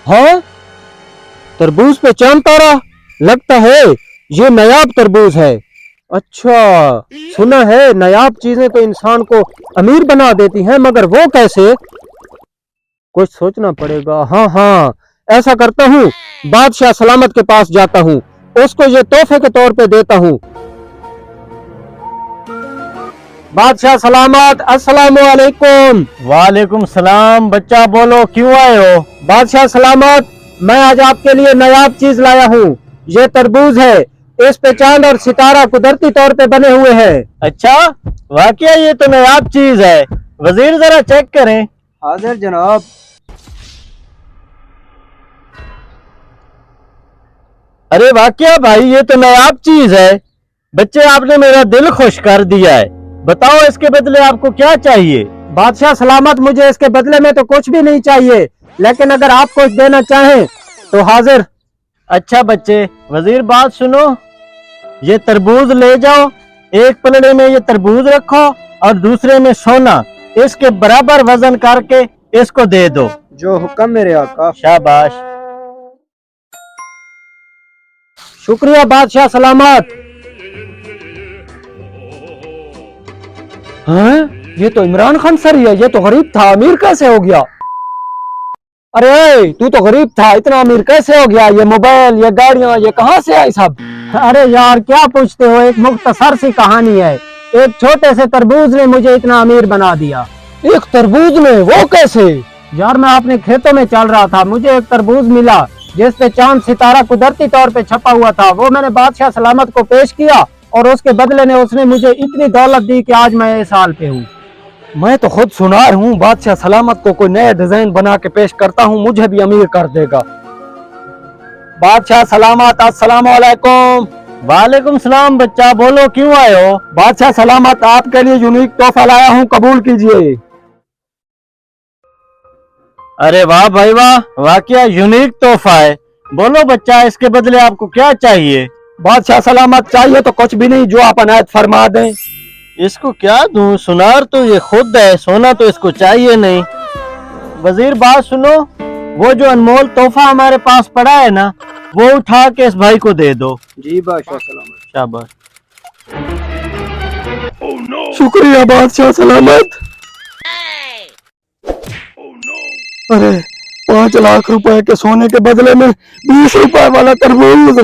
हाँ, तरबूज पे चांद तारा, लगता है ये नायाब तरबूज है। अच्छा, सुना है नायाब चीजें तो इंसान को अमीर बना देती हैं, मगर वो कैसे? कुछ सोचना पड़ेगा। हाँ हाँ, ऐसा करता हूँ, बादशाह सलामत के पास जाता हूँ, उसको ये तोहफे के तौर पे देता हूँ। बादशाह सलामत, अस्सलामु अलैकुम। वालेकुम सलाम। बच्चा बोलो, क्यों आए हो? बादशाह सलामत, मैं आज आपके लिए नायाब चीज लाया हूँ। ये तरबूज है, इस पे चांद और सितारा कुदरती तौर पे बने हुए हैं। अच्छा, वाकया ये तो नायाब चीज है। वजीर जरा चेक करें। हाजिर जनाब। अरे वाकया भाई, ये तो नायाब चीज है। बच्चे, आपने मेरा दिल खुश कर दिया है। बताओ, इसके बदले आपको क्या चाहिए? बादशाह सलामत, मुझे इसके बदले में तो कुछ भी नहीं चाहिए, लेकिन अगर आप कुछ देना चाहें तो हाजिर। अच्छा बच्चे, वजीर बात सुनो। ये तरबूज ले जाओ, एक पलड़े में ये तरबूज रखो और दूसरे में सोना, इसके बराबर वजन करके इसको दे दो। जो हुक्म मेरे आका। शाबाश। शुक्रिया बादशाह सलामत। हाँ, ये तो इमरान खान सर ही है। ये तो गरीब था, अमीर कैसे हो गया? अरे तू तो गरीब था, इतना अमीर कैसे हो गया? ये मोबाइल, ये गाड़ियां, ये कहाँ से आई सब? अरे यार, क्या पूछते हो, एक मुख्तसर सी कहानी है। एक छोटे से तरबूज ने मुझे इतना अमीर बना दिया। एक तरबूज ने? वो कैसे? यार, मैं अपने खेतों में चल रहा था, मुझे एक तरबूज मिला जिस पे चांद सितारा कुदरती तौर पे छपा हुआ था। वो मैंने बादशाह सलामत को पेश किया और उसके बदले ने उसने मुझे इतनी दौलत दी कि आज मैं इस हाल पे हूँ। मैं तो खुद सुनार हूँ, बादशाह सलामत को कोई नया डिजाइन बना के पेश करता हूँ, मुझे भी अमीर कर देगा। बादशाह सलामत, अस्सलामु अलैकुम। वालेकुम सलाम। बच्चा बोलो, क्यों आए हो? बादशाह सलामत, आपके लिए यूनिक तोहफा लाया हूँ, कबूल कीजिए। अरे वाह भाई वाह, वाकया यूनिक तोहफा है। बोलो बच्चा, इसके बदले आपको क्या चाहिए? बादशाह सलामत, चाहिए तो कुछ भी नहीं, जो आप अनायत फरमा दें। इसको क्या दूं? सुनार तो ये खुद है, सोना तो इसको चाहिए नहीं। वजीर बात सुनो, वो जो अनमोल तोहफा हमारे पास पड़ा है ना, वो उठा के इस भाई को दे दो। जी बादशाह सलामत। शाबाश। शुक्रिया बादशाह सलामत। अरे 5 लाख रुपए के सोने के बदले में 20 रुपए वाला तरबूज।